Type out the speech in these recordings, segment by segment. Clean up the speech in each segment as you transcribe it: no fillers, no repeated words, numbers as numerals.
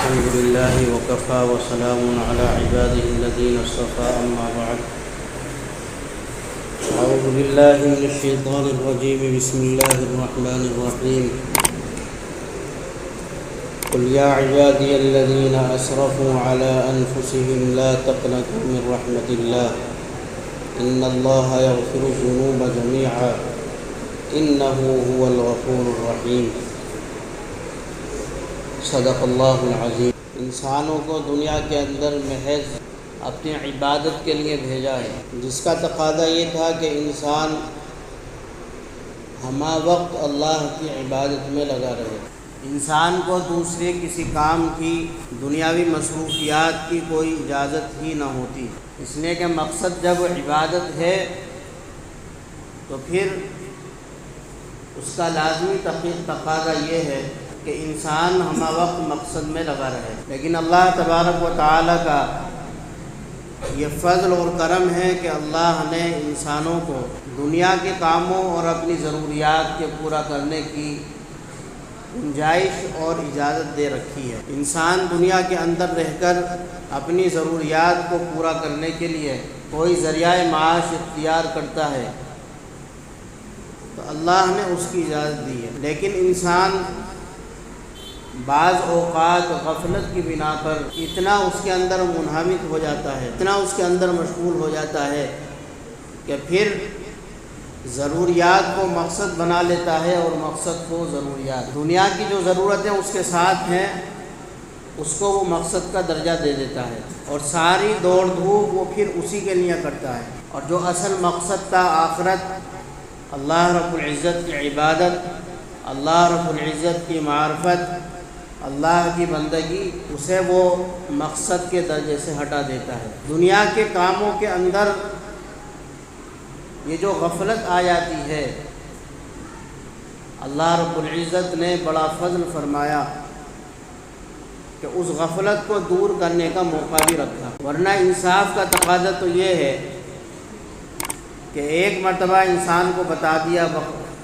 الحمد لله وكفى وسلام على عباده الذين اصطفى أما بعد أعوذ بالله من الشيطان الرجيم بسم الله الرحمن الرحيم قل يا عبادي الذين أسرفوا على أنفسهم لا تقنطوا من رحمة الله إن الله يغفر الذنوب جميعا إنه هو الغفور الرحيم صدق اللہ العظیم۔ انسانوں کو دنیا کے اندر محض اپنی عبادت کے لیے بھیجا ہے، جس کا تقاضا یہ تھا کہ انسان ہمہ وقت اللہ کی عبادت میں لگا رہے۔ انسان کو دوسرے کسی کام کی، دنیاوی مصروفیات کی کوئی اجازت ہی نہ ہوتی، اس لیے کہ مقصد جب عبادت ہے تو پھر اس کا لازمی تقاضا یہ ہے کہ انسان ہمہ وقت مقصد میں لگا رہے۔ لیکن اللہ تبارک و تعالیٰ کا یہ فضل اور کرم ہے کہ اللہ نے انسانوں کو دنیا کے کاموں اور اپنی ضروریات کے پورا کرنے کی گنجائش اور اجازت دے رکھی ہے۔ انسان دنیا کے اندر رہ کر اپنی ضروریات کو پورا کرنے کے لیے کوئی ذریعہ معاش اختیار کرتا ہے تو اللہ نے اس کی اجازت دی ہے، لیکن انسان بعض اوقات غفلت کی بنا پر اتنا اس کے اندر منہمک ہو جاتا ہے، اتنا اس کے اندر مشغول ہو جاتا ہے کہ پھر ضروریات کو مقصد بنا لیتا ہے اور مقصد کو ضروریات، دنیا کی جو ضرورتیں اس کے ساتھ ہیں اس کو وہ مقصد کا درجہ دے دیتا ہے، اور ساری دوڑ دھوپ وہ پھر اسی کے لیے کرتا ہے، اور جو اصل مقصد تھا آخرت، اللہ رب العزت کی عبادت، اللہ رب العزت کی معرفت، اللہ کی بندگی، اسے وہ مقصد کے درجے سے ہٹا دیتا ہے۔ دنیا کے کاموں کے اندر یہ جو غفلت آ جاتی ہے، اللہ رب العزت نے بڑا فضل فرمایا کہ اس غفلت کو دور کرنے کا موقع بھی رکھا، ورنہ انصاف کا تقاضا تو یہ ہے کہ ایک مرتبہ انسان کو بتا دیا،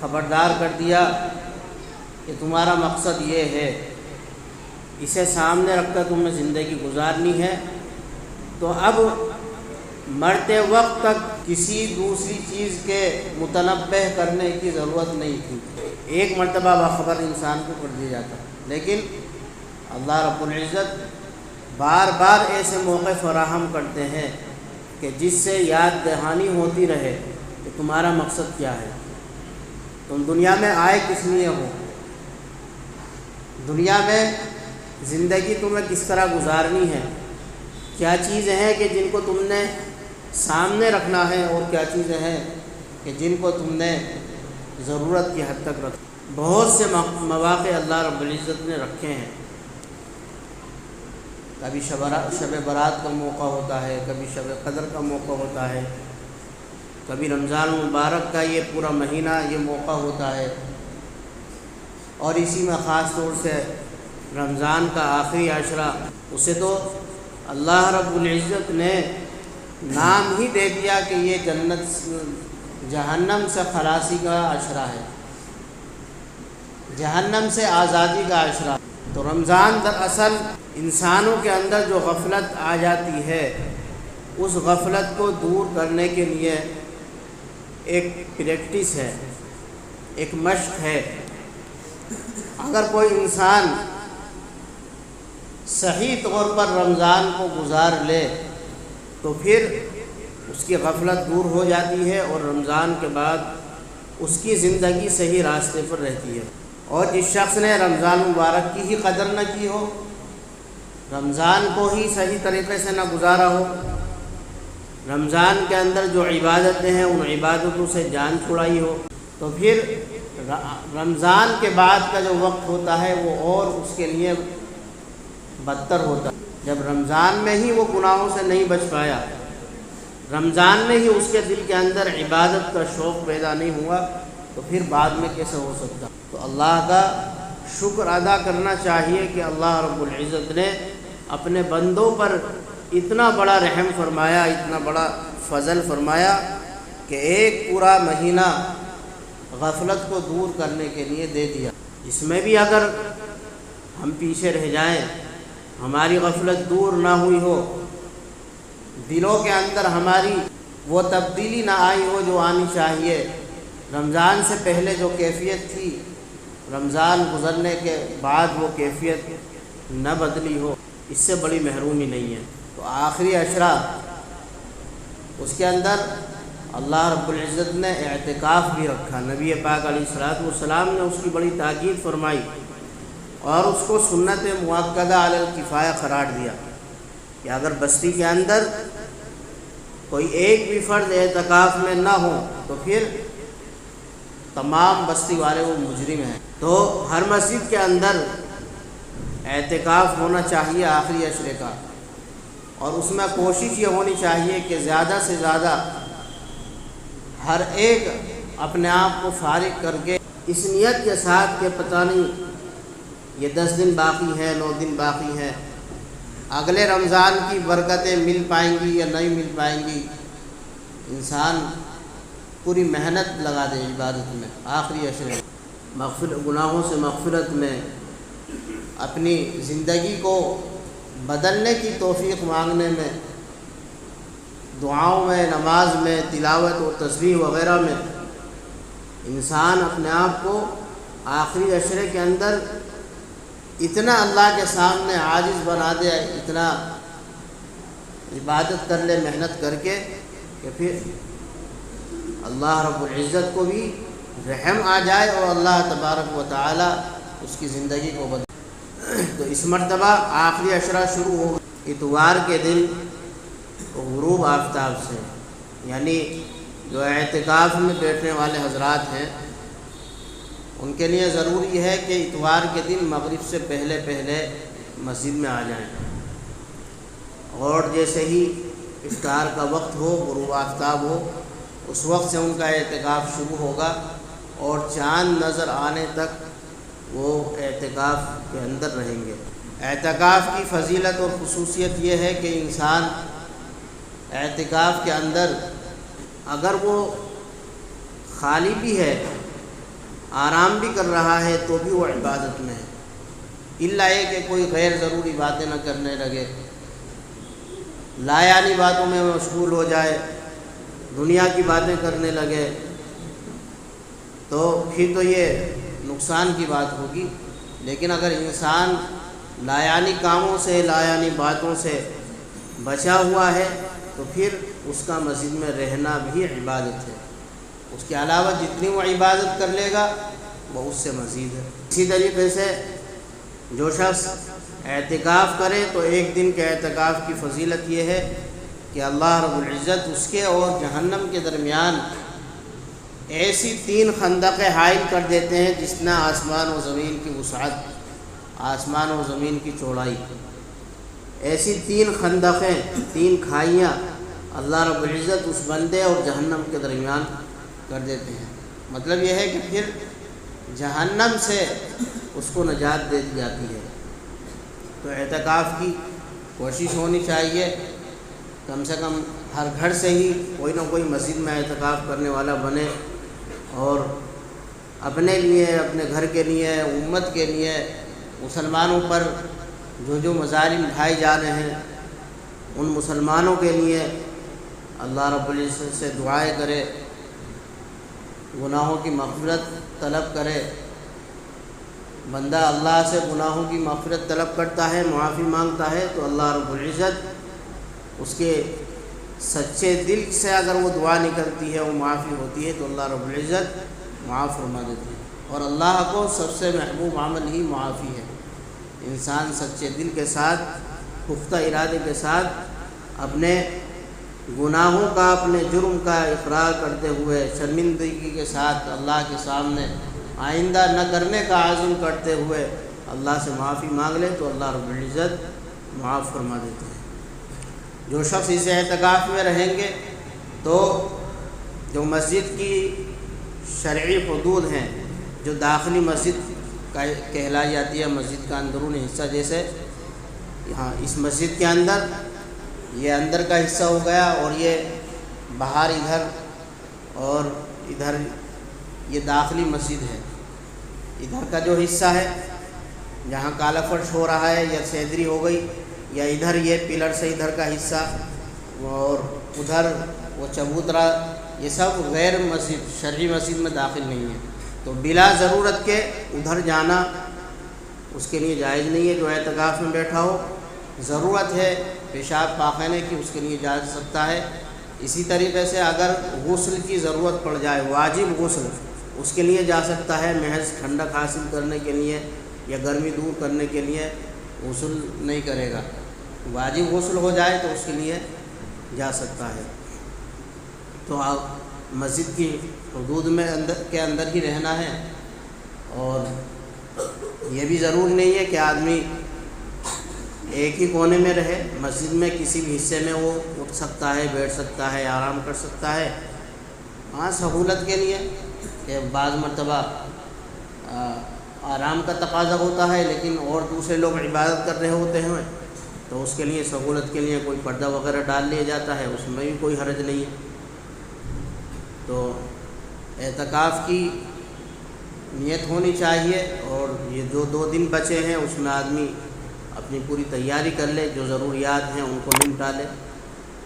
خبردار کر دیا کہ تمہارا مقصد یہ ہے، اسے سامنے رکھ کر تم نے زندگی گزارنی ہے، تو اب مرتے وقت تک کسی دوسری چیز کے متنبہ کرنے کی ضرورت نہیں تھی، ایک مرتبہ باخبر انسان کو کر دیا جاتا، لیکن اللہ رب العزت بار بار ایسے موقع فراہم کرتے ہیں کہ جس سے یاد دہانی ہوتی رہے کہ تمہارا مقصد کیا ہے، تم دنیا میں آئے کس لیے ہو، دنیا میں زندگی تمہیں کس طرح گزارنی ہے، کیا چیزیں ہیں کہ جن کو تم نے سامنے رکھنا ہے اور کیا چیزیں ہیں کہ جن کو تم نے ضرورت کی حد تک رکھا۔ بہت سے مواقع اللہ رب العزت نے رکھے ہیں، کبھی شب برات کا موقع ہوتا ہے، کبھی شب قدر کا موقع ہوتا ہے، کبھی رمضان مبارک کا یہ پورا مہینہ یہ موقع ہوتا ہے، اور اسی میں خاص طور سے رمضان کا آخری عشرہ، اسے تو اللہ رب العزت نے نام ہی دے دیا کہ یہ جہنم سے خلاصی کا عشرہ ہے، جہنم سے آزادی کا عشرہ۔ تو رمضان دراصل انسانوں کے اندر جو غفلت آ جاتی ہے، اس غفلت کو دور کرنے کے لیے ایک پریکٹس ہے، ایک مشق ہے۔ اگر کوئی انسان صحیح طور پر رمضان کو گزار لے تو پھر اس کی غفلت دور ہو جاتی ہے، اور رمضان کے بعد اس کی زندگی صحیح راستے پر رہتی ہے۔ اور جس شخص نے رمضان مبارک کی ہی قدر نہ کی ہو، رمضان کو ہی صحیح طریقے سے نہ گزارا ہو، رمضان کے اندر جو عبادتیں ہیں ان عبادتوں سے جان چھڑائی ہو، تو پھر رمضان کے بعد کا جو وقت ہوتا ہے وہ اور اس کے لیے بدتر ہوتا ہے۔ جب رمضان میں ہی وہ گناہوں سے نہیں بچ پایا، رمضان میں ہی اس کے دل کے اندر عبادت کا شوق پیدا نہیں ہوا، تو پھر بعد میں کیسے ہو سکتا؟ تو اللہ کا شکر ادا کرنا چاہیے کہ اللہ رب العزت نے اپنے بندوں پر اتنا بڑا رحم فرمایا، اتنا بڑا فضل فرمایا کہ ایک پورا مہینہ غفلت کو دور کرنے کے لیے دے دیا۔ اس میں بھی اگر ہم پیچھے رہ جائیں ہماری غفلت دور نہ ہوئی ہو، دلوں کے اندر ہماری وہ تبدیلی نہ آئی ہو جو آنی چاہیے، رمضان سے پہلے جو کیفیت تھی رمضان گزرنے کے بعد وہ کیفیت نہ بدلی ہو، اس سے بڑی محرومی نہیں ہے۔ تو آخری عشرہ اس کے اندر اللہ رب العزت نے اعتکاف بھی رکھا، نبی پاک علیہ الصلوۃ والسلام نے اس کی بڑی تاکید فرمائی اور اس کو سنت مؤکدہ علی الکفایہ قرار دیا کہ اگر بستی کے اندر کوئی ایک بھی فرد اعتکاف میں نہ ہو تو پھر تمام بستی والے وہ مجرم ہیں۔ تو ہر مسجد کے اندر اعتکاف ہونا چاہیے آخری عشرے کا، اور اس میں کوشش یہ ہونی چاہیے کہ زیادہ سے زیادہ ہر ایک اپنے آپ کو فارغ کر کے اس نیت کے ساتھ کہ پتہ نہیں یہ 10 دن باقی ہیں، 9 دن باقی ہیں، اگلے رمضان کی برکتیں مل پائیں گی یا نہیں مل پائیں گی، انسان پوری محنت لگا دے عبادت میں، آخری عشرے گناہوں سے مغفرت میں، اپنی زندگی کو بدلنے کی توفیق مانگنے میں، دعاؤں میں، نماز میں، تلاوت و تسبیح وغیرہ میں انسان اپنے آپ کو آخری عشرے کے اندر اتنا اللہ کے سامنے عاجز بنا دے، اتنا عبادت کر لے محنت کر کے کہ پھر اللہ رب العزت کو بھی رحم آ جائے اور اللہ تبارک و تعالی اس کی زندگی کو بدلے۔ تو اس مرتبہ آخری عشرہ شروع ہوگا اتوار کے دن غروب آفتاب سے، یعنی جو اعتکاف میں بیٹھنے والے حضرات ہیں ان کے لیے ضروری ہے کہ اتوار کے دن مغرب سے پہلے مسجد میں آ جائیں، اور جیسے ہی افطار کا وقت ہو، غروب آفتاب ہو، اس وقت سے ان کا اعتکاف شروع ہوگا اور چاند نظر آنے تک وہ اعتکاف کے اندر رہیں گے۔ اعتکاف کی فضیلت اور خصوصیت یہ ہے کہ انسان اعتکاف کے اندر اگر وہ خالی بھی ہے، آرام بھی کر رہا ہے، تو بھی وہ عبادت میں ہے، الا یہ کہ کوئی غیر ضروری باتیں نہ کرنے لگے، لا یعنی باتوں میں مشغول ہو جائے، دنیا کی باتیں کرنے لگے، تو پھر تو یہ نقصان کی بات ہوگی۔ لیکن اگر انسان لا یعنی کاموں سے، لا یعنی باتوں سے بچا ہوا ہے تو پھر اس کا مسجد میں رہنا بھی عبادت ہے، اس کے علاوہ جتنی وہ عبادت کر لے گا وہ اس سے مزید ہے۔ اسی طریقے سے جو شخص اعتکاف کرے تو ایک دن کے اعتکاف کی فضیلت یہ ہے کہ اللہ رب العزت اس کے اور جہنم کے درمیان ایسی 3 خندقیں حائل کر دیتے ہیں جتنا آسمان و زمین کی وسعت، آسمان و زمین کی چوڑائی، ایسی 3 خندقیں، 3 کھائیاں اللہ رب العزت اس بندے اور جہنم کے درمیان کر دیتے ہیں۔ مطلب یہ ہے کہ پھر جہنم سے اس کو نجات دے دی جاتی ہے۔ تو اعتکاف کی کوشش ہونی چاہیے، کم سے کم ہر گھر سے ہی کوئی نہ کوئی مسجد میں اعتکاف کرنے والا بنے، اور اپنے لیے، اپنے گھر کے لیے، امت کے لیے، مسلمانوں پر جو مظالم ڈھائے جا رہے ہیں ان مسلمانوں کے لیے اللہ رب العزت سے دعائیں کرے، گناہوں کی مغفرت طلب کرے۔ بندہ اللہ سے گناہوں کی مغفرت طلب کرتا ہے، معافی مانگتا ہے، تو اللہ رب العزت اس کے سچے دل سے اگر وہ دعا نکلتی ہے، وہ معافی ہوتی ہے، تو اللہ رب العزت معاف فرما دیتے ہیں۔ اور اللہ کو سب سے محبوب عمل ہی معافی ہے۔ انسان سچے دل کے ساتھ، پختہ ارادے کے ساتھ اپنے گناہوں کا، اپنے جرم کا اقرار کرتے ہوئے شرمندگی کے ساتھ اللہ کے سامنے آئندہ نہ کرنے کا عزم کرتے ہوئے اللہ سے معافی مانگ لے تو اللہ رب العزت معاف فرما دیتے ہیں۔ جو شخص اس اعتکاف میں رہیں گے تو جو مسجد کی شرعی حدود ہیں، جو داخلی مسجد کہلائی جاتی ہے، مسجد کا اندرونی حصہ، جیسے یہاں اس مسجد کے اندر یہ اندر کا حصہ ہو گیا، اور یہ باہر ادھر اور ادھر یہ داخلی مسجد ہے۔ ادھر کا جو حصہ ہے جہاں کالا فرش ہو رہا ہے یا سیدری ہو گئی یا ادھر یہ پلر سے ادھر کا حصہ اور ادھر وہ چبوترا، یہ سب غیر مسجد شرعی مسجد میں داخل نہیں ہے، تو بلا ضرورت کے ادھر جانا اس کے لیے جائز نہیں ہے۔ جو اعتکاف میں بیٹھا ہو، ضرورت ہے پیشاب پاخانے کی، اس کے لیے جا سکتا ہے۔ اسی طریقے سے اگر غسل کی ضرورت پڑ جائے، واجب غسل، اس کے لیے جا سکتا ہے، محض ٹھنڈک حاصل کرنے کے لیے یا گرمی دور کرنے کے لیے غسل نہیں کرے گا۔ واجب غسل ہو جائے تو اس کے لیے جا سکتا ہے۔ تو آپ مسجد کی حدود میں کے اندر ہی رہنا ہے، اور یہ بھی ضرور نہیں ہے کہ آدمی ایک ہی کونے میں رہے، مسجد میں کسی بھی حصے میں وہ اٹھ سکتا ہے، بیٹھ سکتا ہے، آرام کر سکتا ہے۔ ہاں سہولت کے لیے کہ بعض مرتبہ آرام کا تقاضا ہوتا ہے، لیکن اور دوسرے لوگ عبادت کر رہے ہوتے ہیں تو اس کے لیے سہولت کے لیے کوئی پردہ وغیرہ ڈال لیا جاتا ہے، اس میں بھی کوئی حرج نہیں ہے۔ تو اعتکاف کی نیت ہونی چاہیے، اور یہ جو 2 دن بچے ہیں اس میں آدمی اپنی پوری تیاری کر لے، جو ضروریات ہیں ان کو نمٹا لے،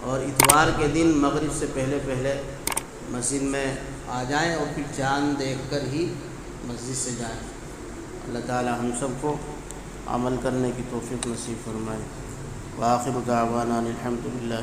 اور اتوار کے دن مغرب سے پہلے پہلے مسجد میں آ جائیں اور پھر چاند دیکھ کر ہی مسجد سے جائیں۔ اللہ تعالی ہم سب کو عمل کرنے کی توفیق نصیب فرمائے۔ وآخر دعوانا الحمد للہ۔